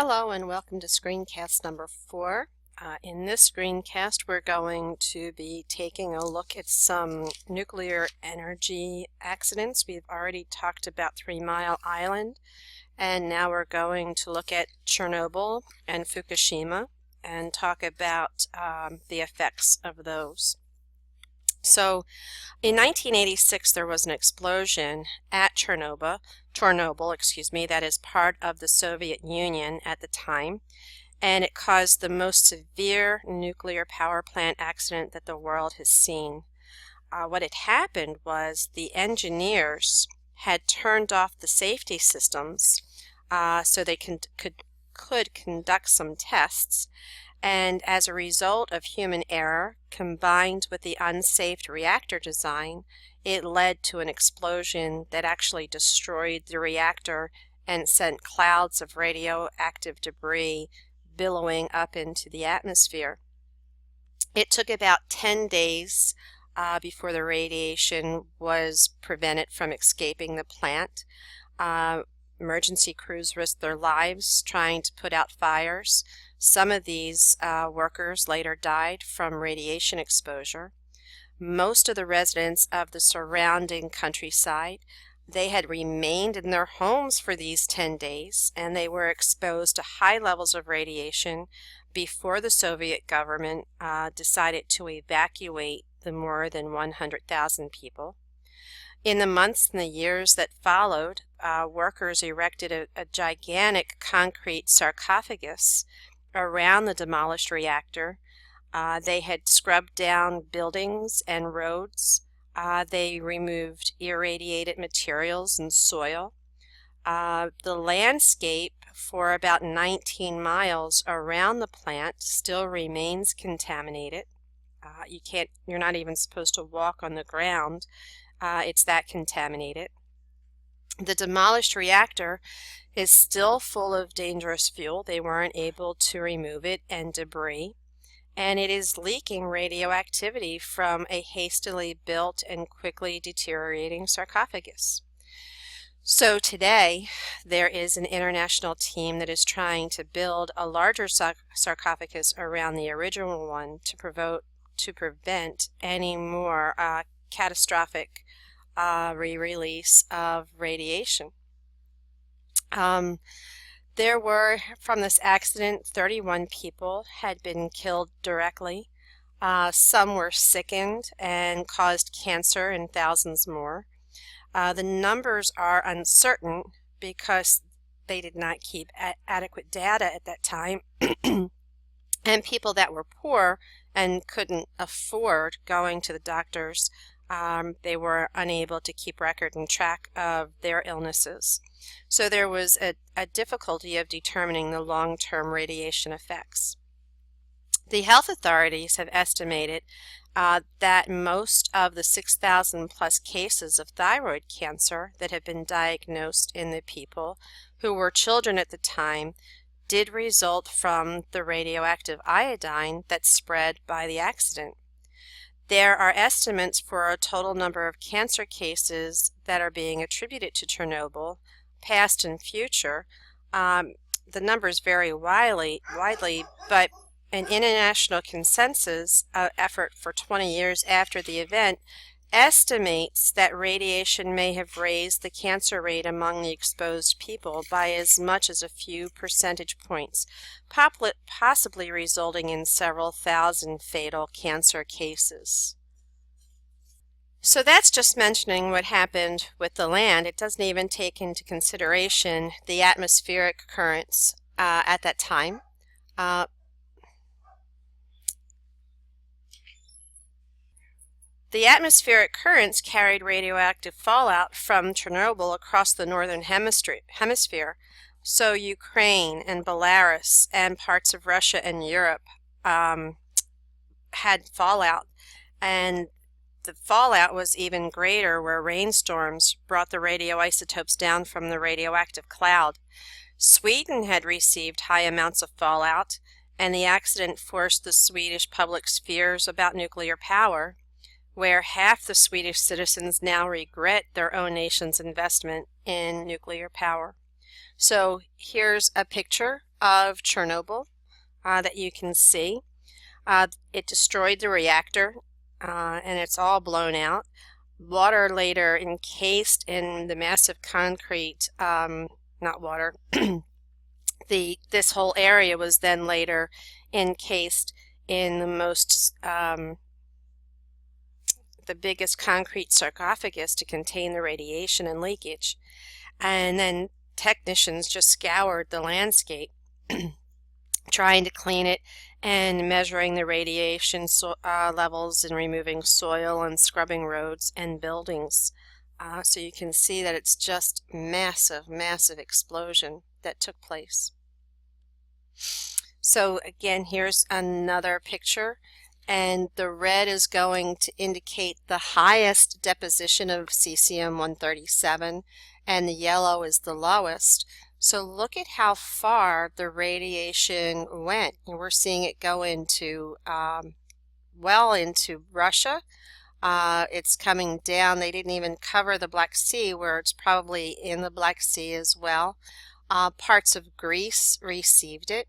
Hello and welcome to screencast number 4. In this screencast we're going to be taking a look at some nuclear energy accidents. We've already talked about 3 Mile Island, and now we're going to look at Chernobyl and Fukushima and talk about the effects of those. So in 1986 there was an explosion at Chernobyl, that is part of the Soviet Union at the time, and it caused the most severe nuclear power plant accident that the world has seen. What had happened was the engineers had turned off the safety systems so they could conduct some tests. And as a result of human error combined with the unsafe reactor design, it led to an explosion that actually destroyed the reactor and sent clouds of radioactive debris billowing up into the atmosphere. It took about 10 days before the radiation was prevented from escaping the plant. Emergency crews risked their lives trying to put out fires. Some of these workers later died from radiation exposure. Most of the residents of the surrounding countryside, they had remained in their homes for these 10 days, and they were exposed to high levels of radiation before the Soviet government decided to evacuate the more than 100,000 people. In the months and the years that followed, workers erected a gigantic concrete sarcophagus around the demolished reactor. They had scrubbed down buildings and roads. They removed irradiated materials and soil. The landscape for about 19 miles around the plant still remains contaminated. You're not even supposed to walk on the ground. It's that contaminated. The demolished reactor is still full of dangerous fuel. They weren't able to remove it, and debris, and it is leaking radioactivity from a hastily built and quickly deteriorating sarcophagus. So today there is an international team that is trying to build a larger sarcophagus around the original one to prevent any more catastrophic re-release of radiation. There were, from this accident, 31 people had been killed directly. Some were sickened and caused cancer, and thousands more. The numbers are uncertain because they did not keep adequate data at that time. And people that were poor and couldn't afford going to the doctors, they were unable to keep record and track of their illnesses. So there was a difficulty of determining the long-term radiation effects. The health authorities have estimated that most of the 6,000 plus cases of thyroid cancer that have been diagnosed in the people who were children at the time did result from the radioactive iodine that spread by the accident. There are estimates for a total number of cancer cases that are being attributed to Chernobyl, past and future. The numbers vary widely, but an international consensus effort for 20 years after the event estimates that radiation may have raised the cancer rate among the exposed people by as much as a few percentage points, possibly resulting in several thousand fatal cancer cases. So that's just mentioning what happened with the land. It doesn't even take into consideration the atmospheric currents at that time. The atmospheric currents carried radioactive fallout from Chernobyl across the northern hemisphere. So Ukraine and Belarus and parts of Russia and Europe had fallout, and the fallout was even greater where rainstorms brought the radioisotopes down from the radioactive cloud. Sweden had received high amounts of fallout, and the accident forced the Swedish public's fears about nuclear power, where half the Swedish citizens now regret their own nation's investment in nuclear power. So here's a picture of Chernobyl that you can see. It destroyed the reactor and it's all blown out. Water later encased in the massive concrete, not water, this whole area was then later encased in the biggest concrete sarcophagus to contain the radiation and leakage. And then technicians just scoured the landscape trying to clean it and measuring the radiation levels and removing soil and scrubbing roads and buildings. So you can see that it's just massive explosion that took place. So again, here's another picture, and the red is going to indicate the highest deposition of cesium-137 and the yellow is the lowest. So look at how far the radiation went, and we're seeing it go into well into Russia. It's coming down. They didn't even cover the Black Sea, where it's probably in the Black Sea as well. Parts of Greece received it,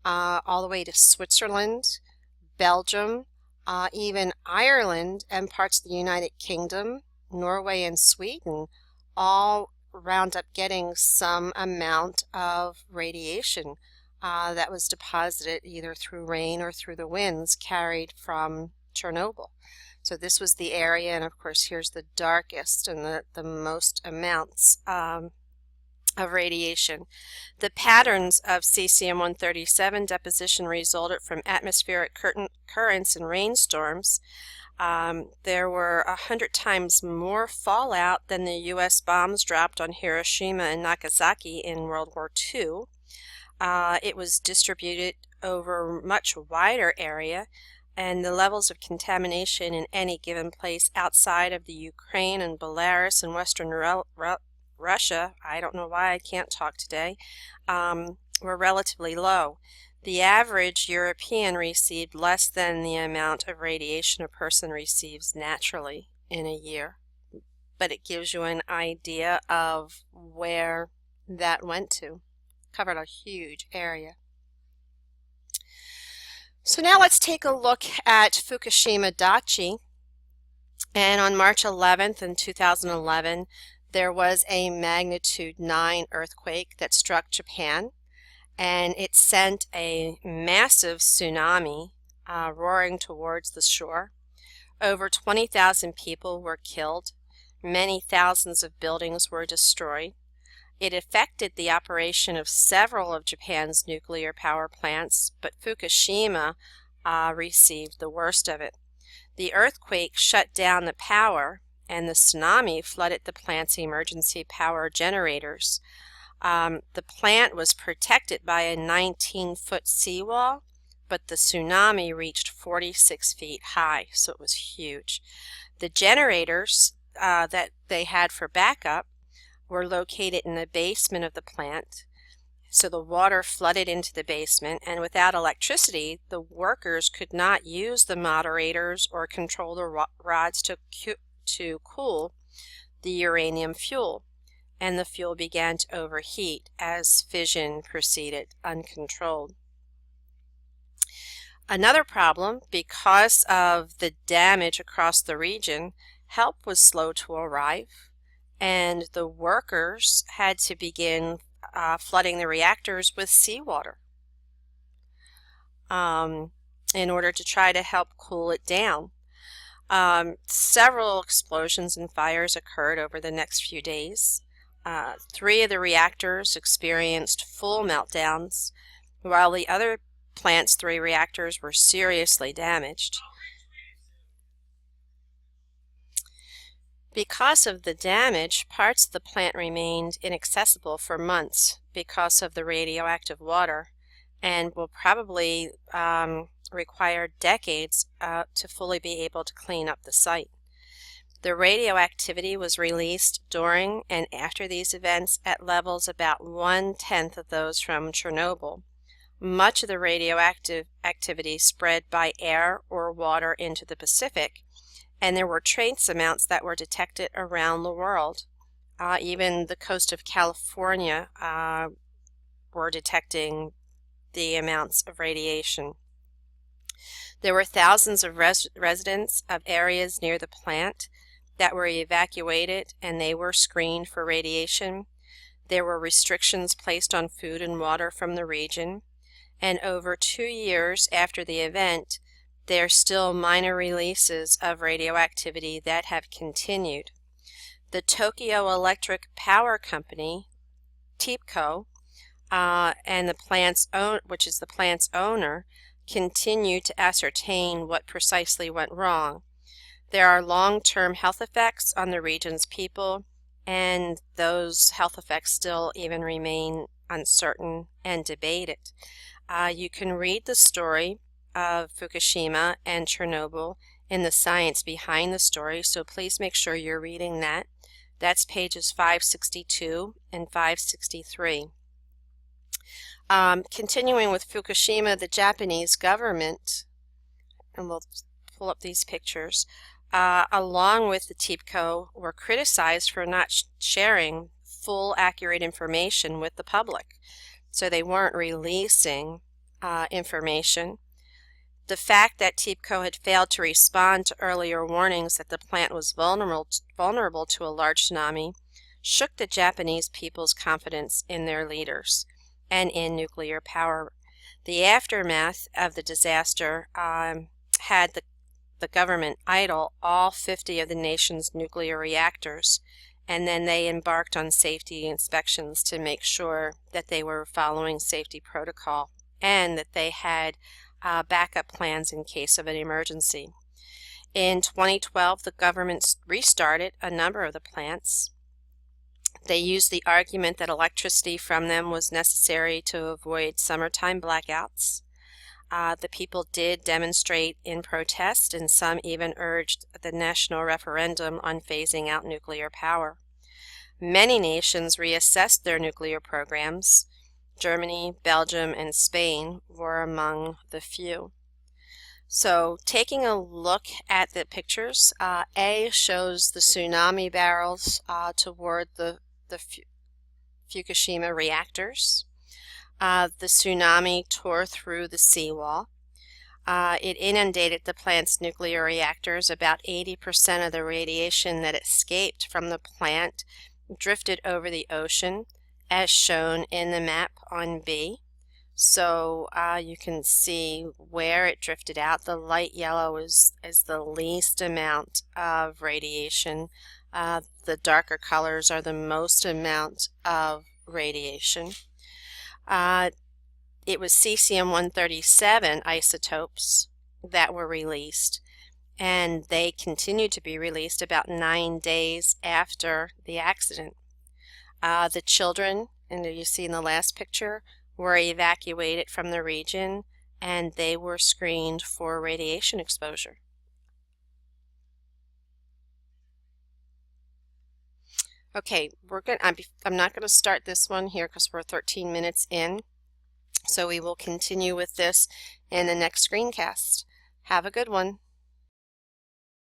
all the way to Switzerland, Belgium, even Ireland, and parts of the United Kingdom, Norway and Sweden, all round up getting some amount of radiation that was deposited either through rain or through the winds carried from Chernobyl. So this was the area, and of course here's the darkest and the most amounts of radiation. The patterns of cesium-137 deposition resulted from atmospheric currents and rainstorms. There were 100 times more fallout than the U.S. bombs dropped on Hiroshima and Nagasaki in World War II. It was distributed over a much wider area, and the levels of contamination in any given place outside of the Ukraine and Belarus and Western Russia, I don't know why I can't talk today, were relatively low. The average European received less than the amount of radiation a person receives naturally in a year. But it gives you an idea of where that went to. Covered a huge area. So now let's take a look at Fukushima Daiichi. And on March 11th in 2011, there was a magnitude 9 earthquake that struck Japan, and it sent a massive tsunami roaring towards the shore. Over 20,000 people were killed. Many thousands of buildings were destroyed. It affected the operation of several of Japan's nuclear power plants, but Fukushima received the worst of it. The earthquake shut down the power, and the tsunami flooded the plant's emergency power generators. The plant was protected by a 19-foot seawall, but the tsunami reached 46 feet high, so it was huge. The generators that they had for backup were located in the basement of the plant, so the water flooded into the basement, and without electricity, the workers could not use the moderators or control the rods to cool the uranium fuel, and the fuel began to overheat as fission proceeded uncontrolled. Another problem, because of the damage across the region, help was slow to arrive, and the workers had to begin flooding the reactors with seawater in order to try to help cool it down. Several explosions and fires occurred over the next few days. 3 of the reactors experienced full meltdowns, while the other plant's 3 reactors were seriously damaged. Because of the damage, parts of the plant remained inaccessible for months because of the radioactive water, and will probably require decades to fully be able to clean up the site. The radioactivity was released during and after these events at levels about 1/10 of those from Chernobyl. Much of the radioactive activity spread by air or water into the Pacific, and there were trace amounts that were detected around the world. even the coast of California were detecting the amounts of radiation. There were thousands of residents of areas near the plant that were evacuated, and they were screened for radiation. There were restrictions placed on food and water from the region, and over 2 years after the event, there are still minor releases of radioactivity that have continued. The Tokyo Electric Power Company, TEPCO, and the plant's which is the plant's owner, continue to ascertain what precisely went wrong. There are long-term health effects on the region's people, and those health effects still even remain uncertain and debated. You can read the story of Fukushima and Chernobyl in the science behind the story, so please make sure you're reading that. That's pages 562 and 563. Continuing with Fukushima, the Japanese government, and we'll pull up these pictures, along with the TEPCO, were criticized for not sharing full, accurate information with the public. So they weren't releasing information. The fact that TEPCO had failed to respond to earlier warnings that the plant was vulnerable to a large tsunami shook the Japanese people's confidence in their leaders and in nuclear power. The aftermath of the disaster had the government idle all 50 of the nation's nuclear reactors, and then they embarked on safety inspections to make sure that they were following safety protocol and that they had backup plans in case of an emergency. In 2012, the government restarted a number of the plants. They used the argument that electricity from them was necessary to avoid summertime blackouts. The people did demonstrate in protest, and some even urged the national referendum on phasing out nuclear power. Many nations reassessed their nuclear programs. Germany, Belgium, and Spain were among the few. So taking a look at the pictures, A shows the tsunami barrels toward the Fukushima reactors. The tsunami tore through the seawall. It inundated the plant's nuclear reactors. About 80% of the radiation that escaped from the plant drifted over the ocean, as shown in the map on B. So you can see where it drifted out. The light yellow is the least amount of radiation. The darker colors are the most amount of radiation. It was cesium-137 isotopes that were released, and they continued to be released about 9 days after the accident. The children, and you see in the last picture, were evacuated from the region, and they were screened for radiation exposure. Okay, I'm not going to start this one here because we're 13 minutes in, so we will continue with this in the next screencast. Have a good one.